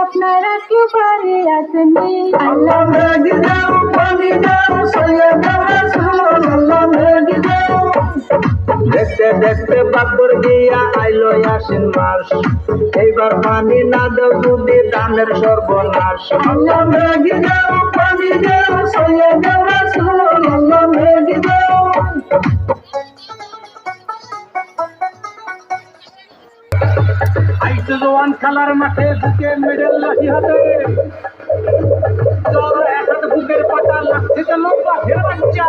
আপনারা কি পারে আসেননি আল্লাহ মেঘ দাও পানি দাও সৈয়দ রাসূলুল্লাহ মেঘ দাও দেখতে দেখতে বাদর গিয়া আইলো আশ্বিন মাস এইবার পানি না দাও যদি ধানের সর্বনাশ আল্লাহ মেঘ দাও পানি দাও সৈয়দ রাসূলুল্লাহ মেঘ দাও আইসো জওয়ান খেলার মাঠে বুকে মেডেল লাঠি হাতে চলো এক হাতে বুকের পাটা লাগছে যেন বাঘের বাচ্চা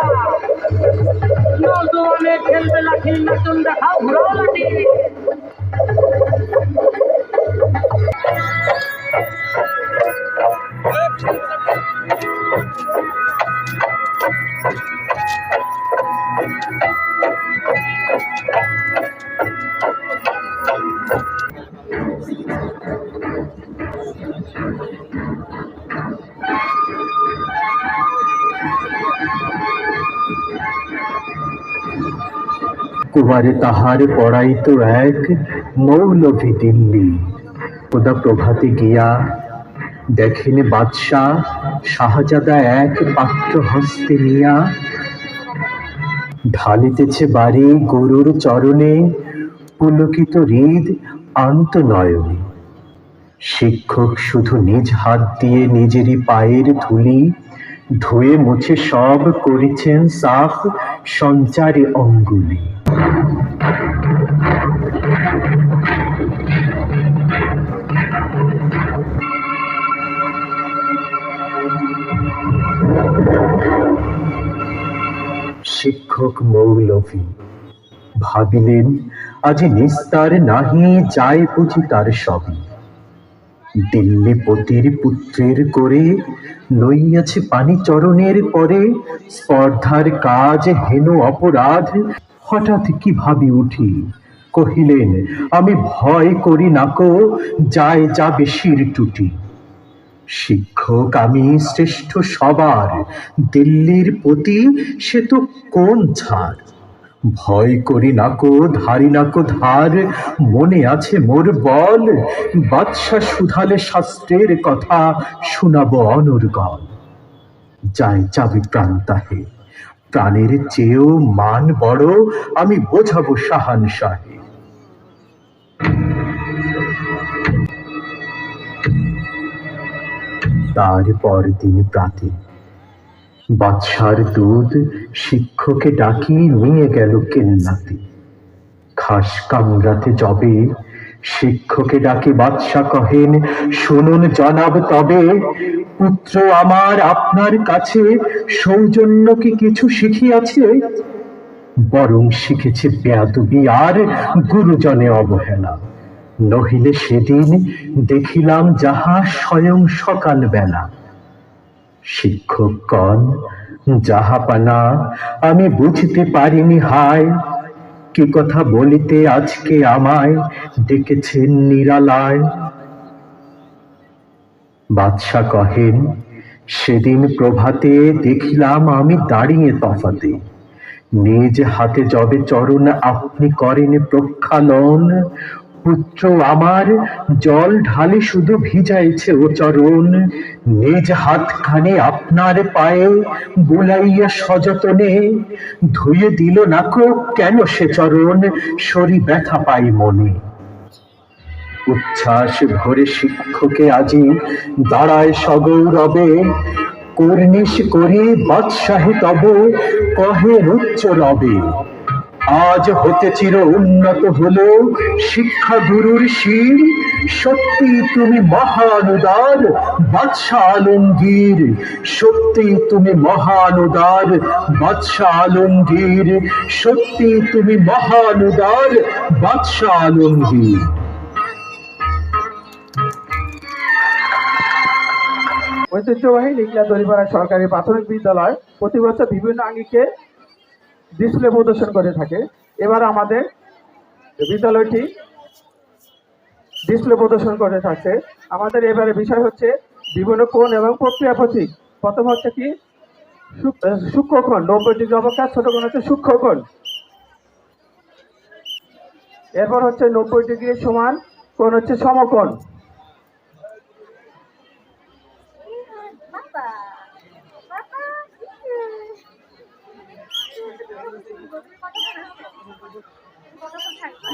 নজওয়ানে খেলবে লাঠি নতুন দেখাও ঘুরাও লাঠি কুমারে তাহার পড়াইতো এক মৌলভী দিল্লি খোদা প্রভাতে গিয়া দেখেন বাদশাহ শাহজাদা এক পাত্র হস্তে নিয়া ঢালিতেছে বাড়ি গুরুর চরণে পুলকিত হৃদ আন্ত নয়নে শিক্ষক শুধু নিজ হাত দিয়ে নিজেরই পায়ের ধুলি ধুয়ে মুছে সব করেছেন সাফ সঞ্চারে অঙ্গুলি শিক্ষক মৌলভী ভাবিলেন আজি নিস্তার নাহি যায় বুঝি তার সবই দিল্লীপতির পুত্রের করে লইয়াছে পানি চরণের পরে স্পর্ধার কাজ হেন অপরাধ হঠাৎ কি ভাবি উঠি কহিলেন আমি ভয় করি নাকো যায় যাবে শির টুটি শিক্ষক আমি শ্রেষ্ঠ সবার দিল্লির পতি সে তো কোন ছাড় ভয় করি নাকো ধারি নাকো ধার মনে আছে মোর বল বাদশা শুধালে শাস্ত্রের কথা শোনাবো অনর্গল যায় যাবে প্রাণ তাহে প্রাণের চেয়েও মান বড় আমি বোঝাবো শাহানশাহে তার পরদিন প্রাতে বাদশার দুধ শিক্ষকে ডাকি নিয়ে গেল কেল্লাতে খাস কামরাতে যবে শিক্ষকে ডাকে বাদশা কহেন শুনুন জনাব তবে পুত্র আমার আপনার কাছে সৌজন্য কি কিছু শিখিয়াছে বরং শিখেছে বেয়াদবি আর গুরুজনে অবহেলা নহিলে সেদিন দেখিলাম যাহা স্বয়ং সকাল বেলা শিক্ষকগণ যাহাপানা আমি বুঝতে পারিনি হায় কি কথা বলিতে আজকে আমায় ডেকেছেন নিরালায় বাদশা কহেন সেদিন প্রভাতে দেখিলাম আমি দাঁড়িয়ে তফাতে নিজ হাতে যবে চরণ আপনি করেন প্রক্ষালন পুত্র আমার জল ঢালে শুধু ভিজাইছে ও চরণ নিজ হাতখানি আপনার পায়ে বুলাইয়া সযতনে ধুয়ে দিল নাকো কেন সে চরণ শরী ব্যথা পাই মনে উচ্ছ্বাস ভরে শিক্ষকে আজি দাঁড়ায় সগৌরবে কর্নিশ করি বাদশাহে তব কহে উচ্চ রবে আজ হতে চির উন্নত হলো শিক্ষা গুরুর শির সত্যি তুমি মহানুদার বাদশা আলমগীর সত্যি তুমি মহানুদার বাদশা আলমগীর সত্যি তুমি মহানুদার বাদশা আলমগীর ঐতিহ্যবাহী লিংলা দড়িপাড়া সরকারি প্রাথমিক বিদ্যালয় প্রতি বছর বিভিন্ন আঙ্গিকে ডিসপ্লে প্রদর্শন করে থাকে এবার আমাদের বিদ্যালয়টি ডিসপ্লে প্রদর্শন করে থাকছে আমাদের এবারে বিষয় হচ্ছে বিভিন্ন কোণ এবং প্রক্রিয়া প্রতীক প্রথম হচ্ছে কি সূক্ষ্মকোণ 90 ডিগ্রি অবকাশ ছোট কোণ হচ্ছে সূক্ষ্মকোণ এরপর হচ্ছে 90 ডিগ্রি সমান কোণ হচ্ছে সমকোণ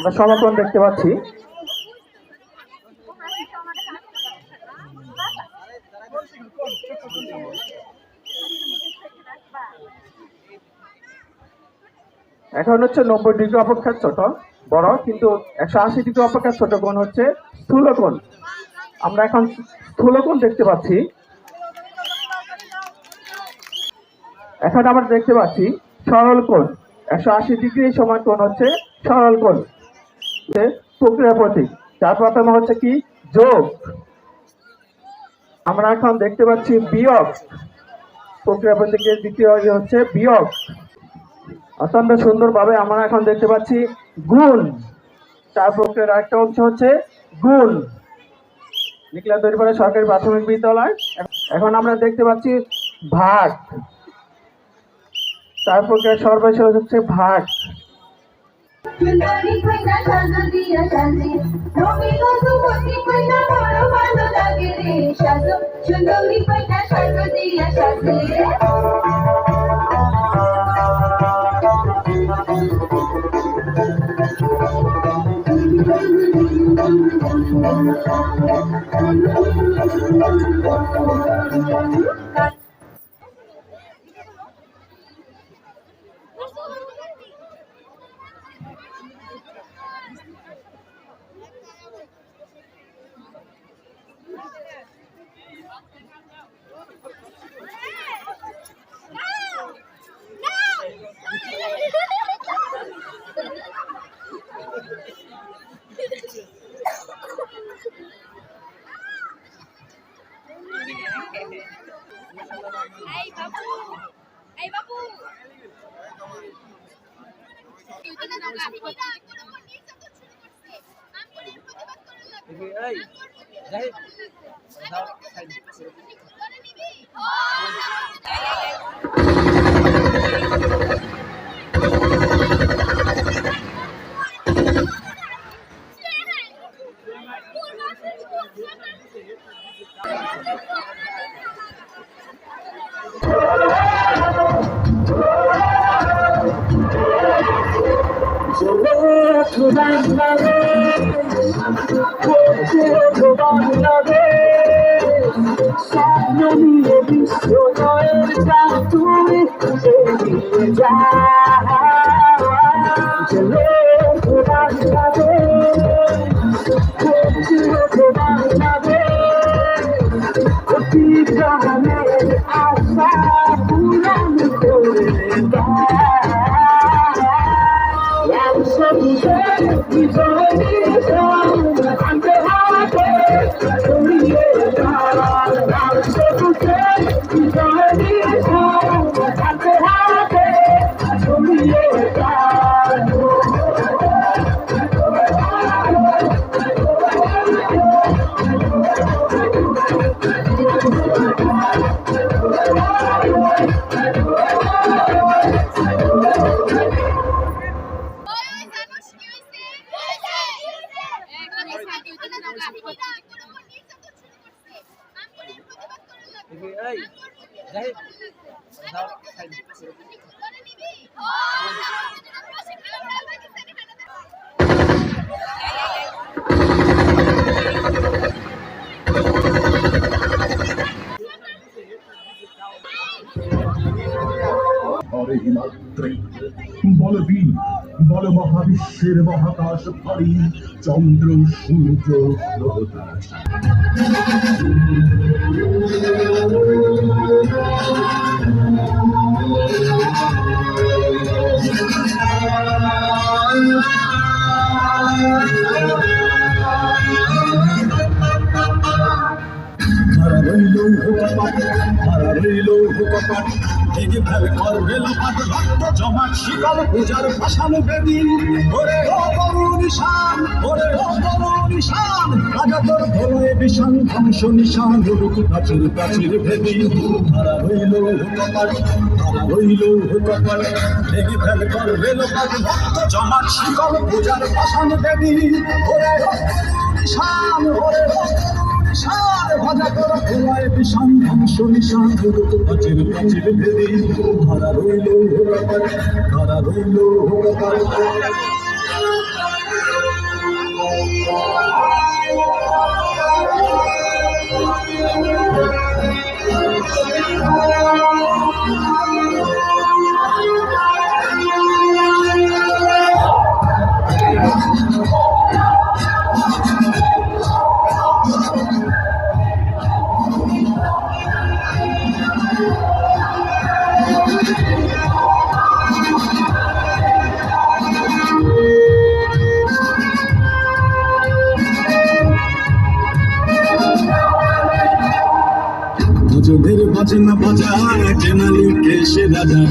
আমরা সমাপন দেখতে পাচ্ছি। এখন হচ্ছে 90 ডিগ্রি অপেক্ষা ছোট বড়, কিন্তু 180 ডিগ্রি অপেক্ষা ছোট কোণ হচ্ছে স্থূলকোণ। আমরা এখন স্থূলকোণ দেখতে পাচ্ছি। এখন আমরা দেখতে পাচ্ছি সরল কোণ। 180 ডিগ্রি সমান কোণ হচ্ছে সরল কোণ। প্রক্রিয়া প্রতীক, যার প্রথমে হচ্ছে কি যোগ। আমরা এখন দেখতে পাচ্ছি বিয়োগ। প্রক্রিয়া প্রতীকের দ্বিতীয় হচ্ছে বিয়োগ। অত্যন্ত সুন্দরভাবে আমরা এখন দেখতে পাচ্ছি গুণ। চার প্রক্রিয়ার আরেকটা অংশ হচ্ছে গুণ। নিকলা দড়িপাড়া সরকারি প্রাথমিক বিদ্যালয়। এখন আমরা দেখতে পাচ্ছি ভাগ। চার প্রক্রিয়ার সর্বশেষ হচ্ছে ভাগ। সুন্দরী কইনা সাজো দিয়া সাজে রবি মধুমতি কইনা বড় ভালো লাগে রে সাজো সুন্দরী কইনা সাজো দিয়া সাজে Hey, babu. বলবি বল মহাবিশ্বের মহাকাশ ভারী চন্দ্র সূর্য গ্রহতারা জমাট শিকল পূজার ভাষানো বেদি ওরে ও করুণ নিশান ওরে ও করুণ নিশান রাজা তোর ধরে বিশান ধ্বংস নিশান রুকু প্রাচীর প্রাচীর ভেদি তারা রইল হুকপাট তারা রইল হুকপাট ভেঙে ফেল করবে লোকাল ভক্ত জমাট শিকল পূজার ভাষানো বেদি ওরে ও করুণ নিশান ওরে ও নিশান ভাজা করা খোলায় বিশান ধ্বংস নিশান রুকু প্রাচীর প্রাচীর ভেদি তারা রইল হুকপাট তারা রইল হুকপাট গজবের বাজনা বাজা কেনালি কেসে রাজা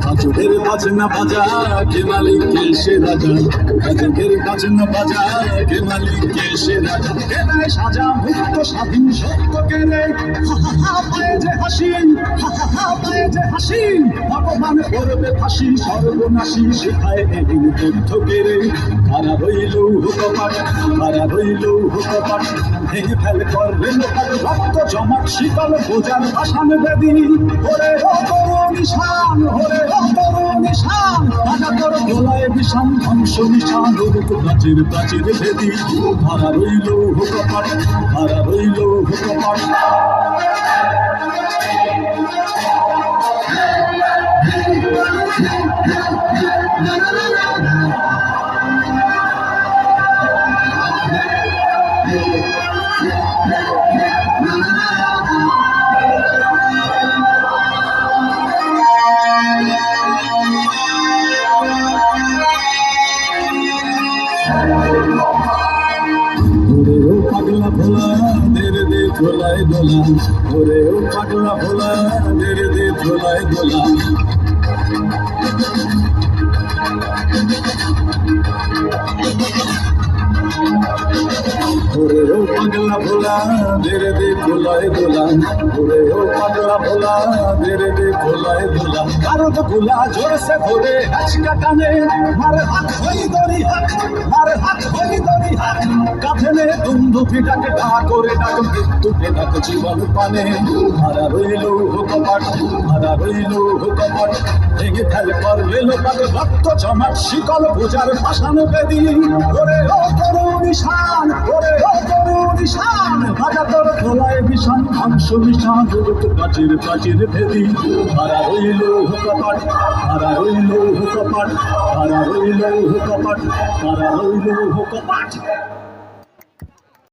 গজবের বাজনা বাজা কেনালি কেসে রাজা গজবের বাজনা বাজা কেনালি কেসে রাজা কেনায় সাজা মুক্ত স্বাধীন সত্য কেড়ে পায়ে যে হাসি পায়ে যে হাসি ভগবান করবে ফাঁসি সর্বনাশী শিখায় এদিন তথ্য কেড়ে কারা রইল হুকপাট কারা রইল হুকপাট ভেঙে ফেলে করবে লোকাল রক্ত জমাট শিকল বোঝার ভাষান বেদি ওরে ও করো নিশান ওরে ও করো নিশান রাজা তোর গোলায় বিষান ধ্বংস নিশান রূপ প্রাচীর প্রাচীর ভেদি কারা রইল হুকপাট কারা রইল হুকপাট ওরে ও পাগলা ভোলা দেরে দে ধোলায় দোলা ওরে ও পাগলা ভোলা দেরে দে ধোলায় দোলা ওরে ও পাগলা ভোলা দেরে দে ধোলায় দোলা ওরে ও পাগলা ভোলা দেরে দে ধোলায় দোলা কারো তো ভোলা জোরসে ভরে আজকা টানে মারে হাত হই দড়ি হাত মারে হাত হই দড়ি হাত কাঁধে নে দুন্দুফি ডাকে ঢা করে ডাক মৃত্যুকে ডাক জীবন পানে হারা রইল হুকপাট হারা রইল হুকপাট ভেঙে ফেলে করবে লোকাল রক্ত জমাট শিকল বোঝার পাষাণ বেদি ওরে ও করো নিশান ওরে ও করো নিশান রাজা তোর গোলায় বিষান ধ্বংস নিশান রূপ প্রাচীর প্রাচীর ভেদি হারা রইল হুকপাট হারা রইল হুকপাট হারা রইল হুকপাট হারা রইল হুকপাট